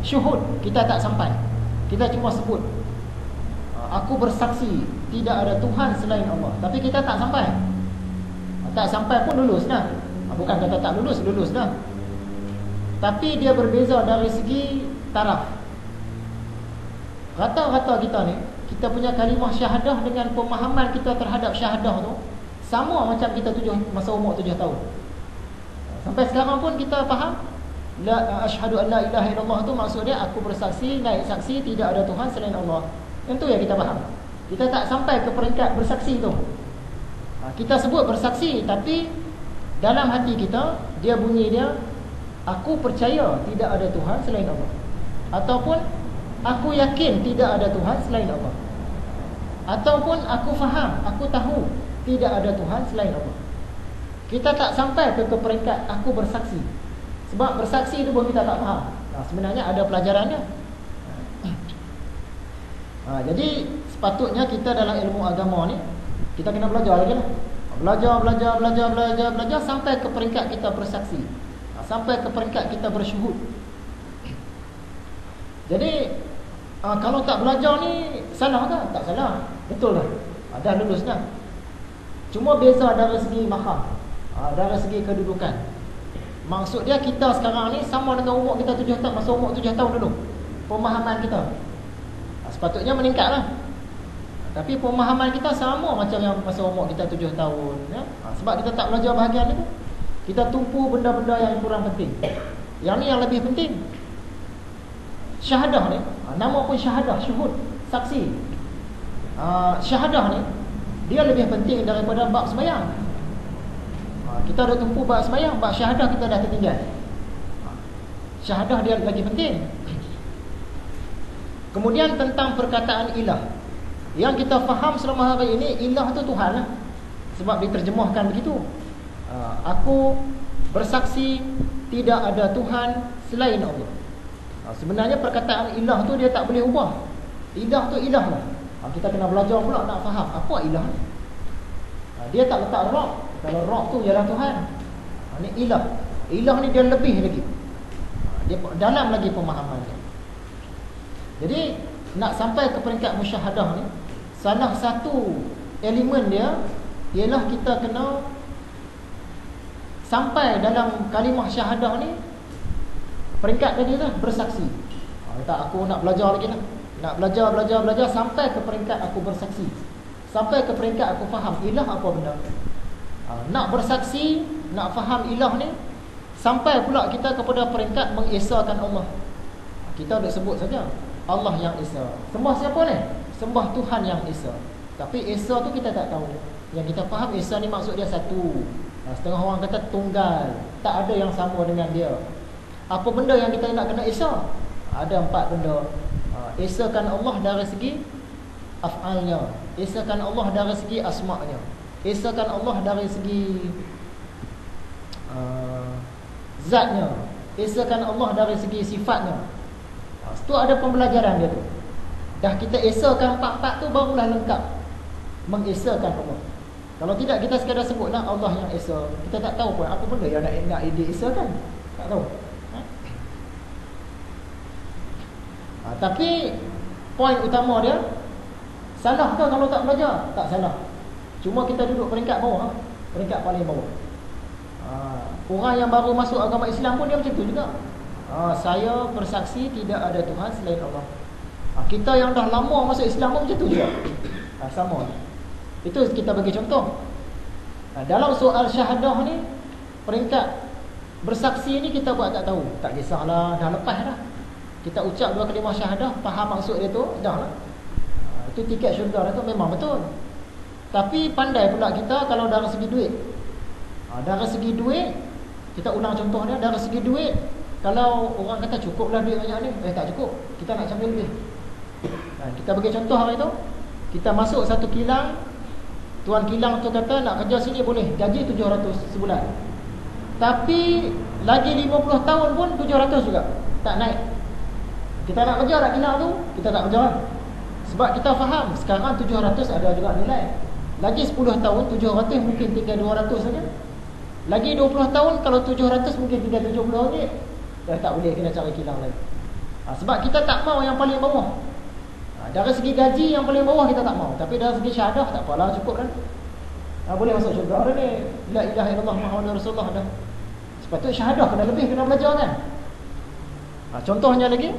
Syuhud, kita tak sampai. Kita cuma sebut, aku bersaksi tidak ada Tuhan selain Allah, tapi kita tak sampai. Tak sampai pun lulus dah. Bukan kata tak lulus, lulus dah. Tapi dia berbeza dari segi taraf. Rata-rata kita ni, kita punya kalimah syahadah dengan pemahaman kita terhadap syahadah tu sama macam kita masa umur 7 tahun. Sampai sekarang pun kita faham la asyhadu an la ilaha illallah tu maksud dia aku bersaksi, naik saksi tidak ada Tuhan selain Allah. Tentu ya kita faham. Kita tak sampai ke peringkat bersaksi tu. Kita sebut bersaksi, tapi dalam hati kita dia bunyi dia aku percaya tidak ada Tuhan selain Allah, ataupun aku yakin tidak ada Tuhan selain Allah, ataupun aku faham, aku tahu tidak ada Tuhan selain Allah. Kita tak sampai ke peringkat aku bersaksi. Sebab bersaksi itu pun kita tak faham. Sebenarnya ada pelajarannya. Jadi sepatutnya kita dalam ilmu agama ni kita kena belajar lagi lah. Belajar sampai ke peringkat kita bersaksi, sampai ke peringkat kita bersyuhud. Jadi kalau tak belajar ni salah ke? Tak salah, betul lah. Dah lulus dah. Cuma beza dari segi makam, dari segi kedudukan. Maksud dia kita sekarang ni sama dengan umur kita 7 tahun, masa umur 7 tahun dulu. Pemahaman kita sepatutnya meningkat lah. Tapi pemahaman kita sama macam yang masa umur kita 7 tahun ya? Sebab kita tak belajar bahagian itu. Kita tumpu benda-benda yang kurang penting. Yang ni yang lebih penting. Syahadah ni, nama pun syahadah, syuhud, saksi. Syahadah ni dia lebih penting daripada bab sembahyang. Kita dah tumpu bab sembahyang, bab syahadah kita dah tertinggal. Syahadah dia lagi penting. Kemudian tentang perkataan ilah, yang kita faham selama hari ini, ilah tu Tuhan lah. Sebab diterjemahkan begitu. Aku bersaksi tidak ada Tuhan selain Allah. Sebenarnya perkataan ilah tu dia tak boleh ubah. Ilah tu ilah lah. Kita kena belajar pula nak faham apa ilah ni. Dia tak letak Rabb. Kalau Rabb tu ialah Tuhan. Ini ilah. Ilah ni dia lebih lagi. Dia dalam lagi pemahaman dia. Jadi nak sampai ke peringkat musyahadah ni, salah satu elemen dia ialah kita kena sampai dalam kalimah syahadah ni. Peringkat tadi lah bersaksi. Tak, aku nak belajar lagi lah. Nak belajar sampai ke peringkat aku bersaksi, sampai ke peringkat aku faham ilah apa benda. Nak bersaksi, nak faham ilah ni, sampai pula kita kepada peringkat mengesakan Allah. Kita dah sebut saja Allah yang esa. Sembah siapa ni? Sembah Tuhan yang esa. Tapi esa tu kita tak tahu. Yang kita faham esa ni maksud dia satu. Setengah orang kata tunggal, tak ada yang sama dengan dia. Apa benda yang kita nak kena esa? Ada 4 benda. Esakan Allah dari segi af'alnya, esakan Allah dari segi asma'nya, esakan Allah dari segi zatnya, esakan Allah dari segi sifatnya. Itu ada pembelajaran dia tu. Dah kita esakan 4-4 tu barulah lengkap mengesakan Allah. Kalau tidak kita sekadar sebutlah Allah yang esa, kita tak tahu pun apa benda yang nak diesakan. Tak tahu. Tapi poin utama dia, salah ke kalau tak belajar? Tak salah. Cuma kita duduk peringkat bawah, peringkat paling bawah. Orang yang baru masuk agama Islam pun dia macam tu juga. Saya bersaksi tidak ada Tuhan selain Allah. Kita yang dah lama masuk Islam pun macam tu juga. Sama. Itu kita bagi contoh. Dalam soal syahadah ni, peringkat bersaksi ni kita buat tak tahu. Tak kisahlah, dah lepas dah. Kita ucap 2 kalimah syahadah, faham maksud dia tu, dah lah. Itu tiket syurga dah tu, memang betul. Tapi pandai pula kita kalau dari segi duit. Dari segi duit, kita ulang contoh dia, dari segi duit, kalau orang kata cukuplah duit banyak ni, tak cukup, kita nak sambil lebih. Kita bagi contoh hari tu, kita masuk satu kilang, tuan kilang tu kata nak kerja sini boleh, gaji 700 sebulan. Tapi lagi 50 tahun pun 700 juga, tak naik. Kita nak kerja tak kilang tu, kita tak kerja lah. Sebab kita faham sekarang 700 ada juga nilai. Lagi 10 tahun 700 mungkin tinggal 200 saja. Lagi 20 tahun kalau 700 mungkin tinggal 70 ringgit. Dah tak boleh, kena cari kilang lain. Sebab kita tak mau yang paling bawah. Dari segi gaji yang paling bawah kita tak mau, tapi dari segi syahadah tak apalah, cukup kan. Boleh masuk syurga dah ni. La ilaha illallah Muhammadur Rasulullah dah. Sepatutnya syahadah kena lebih, kena belajar kan. Contohnya lagi,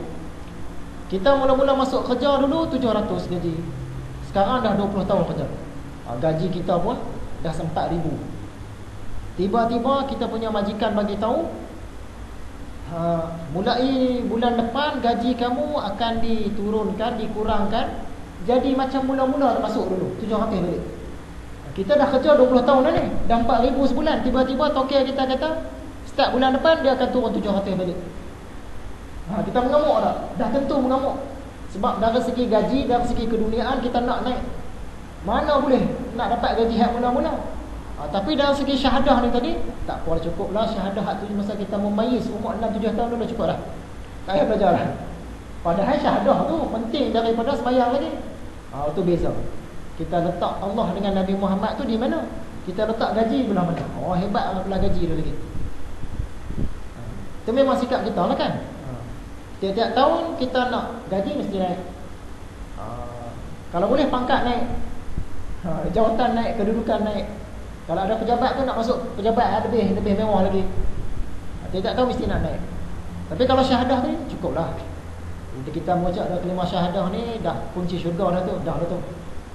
kita mula-mula masuk kerja dulu 700 gaji. Sekarang dah 20 tahun kerja. Gaji kita pun dah 4,000. Tiba-tiba kita punya majikan bagi tahu, mulai bulan depan gaji kamu akan diturunkan, dikurangkan. Jadi macam mula-mula masuk dulu 700 balik. Kita dah kerja 20 tahun dah ni, dah 4,000 sebulan. Tiba-tiba tokek kita kata start bulan depan dia akan turun 700 balik. Kita mengamuk tak? Dah tentu mengamuk. Sebab dari segi gaji, dari segi keduniaan kita nak naik. Mana boleh nak dapat gaji hak mula-mula. Tapi dari segi syahadah ni tadi, tak apa, cukup lah syahadah tu masa kita memayis umur 6-7 tahun dulu cukup lah. Tak payah belajar lah. Padahal syahadah tu penting daripada sembahyang lagi. Itu beza. Kita letak Allah dengan Nabi Muhammad tu di mana? Kita letak gaji belah mana? Hebat belah gaji tu lagi. Itu memang sikap kita lah kan. Tiap-tiap tahun kita nak gaji mesti naik. Kalau boleh pangkat naik, jawatan naik, kedudukan naik. Kalau ada pejabat tu nak masuk pejabat lebih mewah lagi. Tiap-tiap tahun mesti nak naik. Tapi kalau syahadah ni cukuplah. Jadi kita mengucap dah kelima syahadah ni dah kunci syurga dah tu, tu.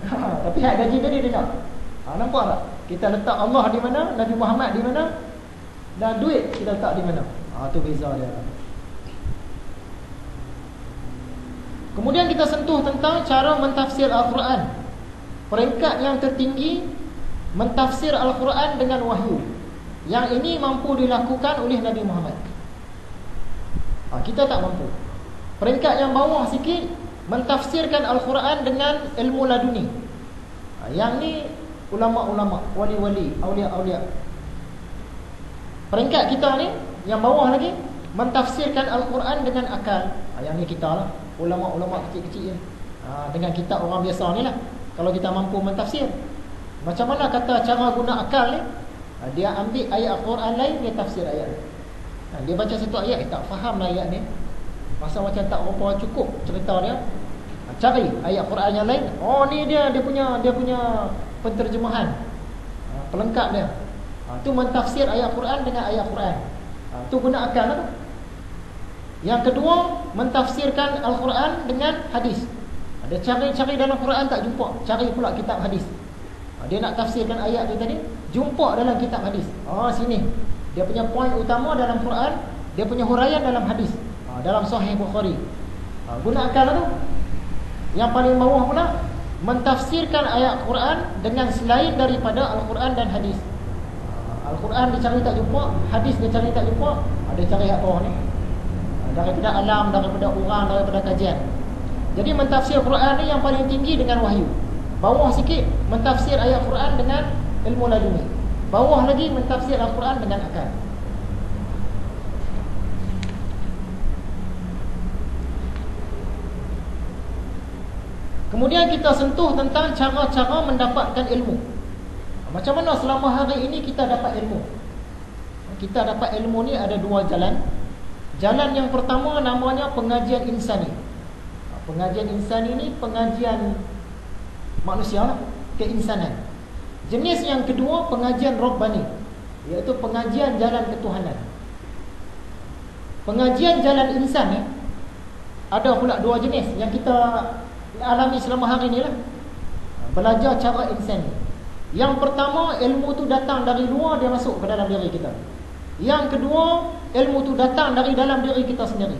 Tapi hak gaji tadi dia nak. Nampak tak? Kita letak Allah di mana, Nabi Muhammad di mana, dan duit kita letak di mana. Tu beza dia. Kemudian kita sentuh tentang cara mentafsir Al-Quran. Peringkat yang tertinggi mentafsir Al-Quran dengan wahyu. Yang ini mampu dilakukan oleh Nabi Muhammad. Kita tak mampu. Peringkat yang bawah sikit mentafsirkan Al-Quran dengan ilmu laduni. Yang ni ulama-ulama, wali-wali, awliya-awliya. Peringkat kita ni yang bawah lagi mentafsirkan Al-Quran dengan akal. Yang ni kita lah, ulama-ulama kecil-kecil ni. Dengan kitab orang biasa ni lah. Kalau kita mampu mentafsir, macam mana kata cara guna akal ni? Dia ambil ayat Al-Quran lain, dia tafsir ayat ni. Dia baca satu ayat, tak faham lah ayat ni, masa macam tak berapa cukup cerita dia. Cari ayat Quran yang lain. Ni dia punya penterjemahan, pelengkap dia. Tu mentafsir ayat Quran dengan ayat Quran. Tu guna akal lah. Yang kedua, mentafsirkan Al-Quran dengan hadis. Dia cari dalam Quran tak jumpa, cari pula kitab hadis. Dia nak tafsirkan ayat tu tadi, jumpa dalam kitab hadis. Sini dia punya poin utama dalam Quran, dia punya huraian dalam hadis, dalam Sahih Bukhari. Guna akal tu. Yang paling bawah pula mentafsirkan ayat Quran dengan selain daripada Al-Quran dan hadis. Al-Quran dia cari tak jumpa, hadis dia cari tak jumpa, dia cari apa ni? Daripada alam, daripada orang, daripada kajian. Jadi mentafsir Quran ni yang paling tinggi dengan wahyu. Bawah sikit mentafsir ayat Quran dengan ilmu laduni. Bawah lagi mentafsir Al-Quran dengan akal. Kemudian kita sentuh tentang cara-cara mendapatkan ilmu. Macam mana selama hari ini kita dapat ilmu? Kita dapat ilmu ni ada dua jalan. Jalan yang pertama namanya pengajian insani. Pengajian insani ni pengajian manusia, keinsanan. Jenis yang kedua pengajian Rabbani, iaitu pengajian jalan ketuhanan. Pengajian jalan insan ni ada pula dua jenis yang kita alami selama hari ni lah. Belajar cara insan ni. Yang pertama, ilmu tu datang dari luar, dia masuk ke dalam diri kita. Yang kedua, ilmu tu datang dari dalam diri kita sendiri.